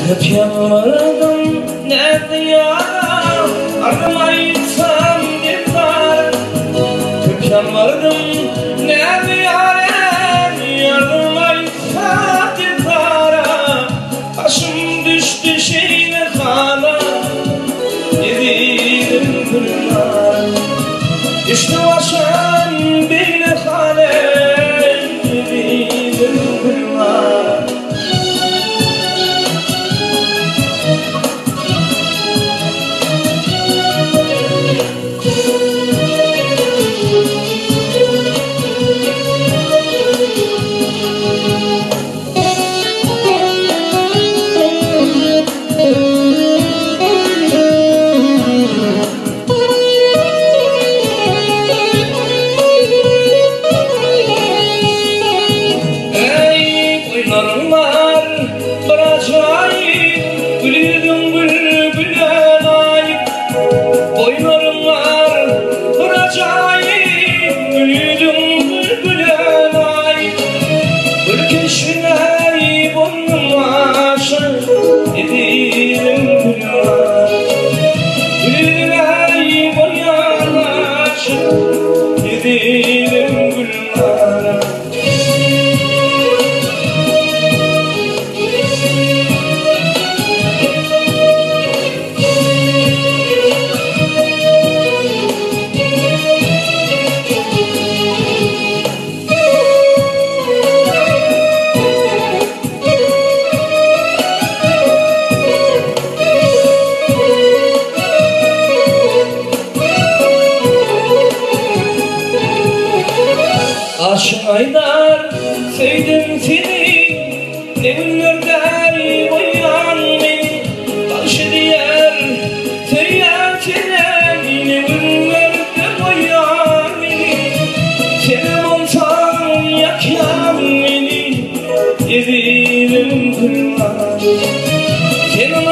Hep yalvardım nerede yaram, aramayırsam dikkat. Hep yalvardım nerede yaram, aramayırsam dikkat. Başım düştü şeyine hala, yedim güllar. Düştü başım beyne hale, yedim güllar. Aşk Aydar, sevdim seni, ne günlerden boyan beni. Karşı diğer seyahatine, ne günlerden boyan beni. Senem olsan yakyan beni, yedim kırmaz. Senem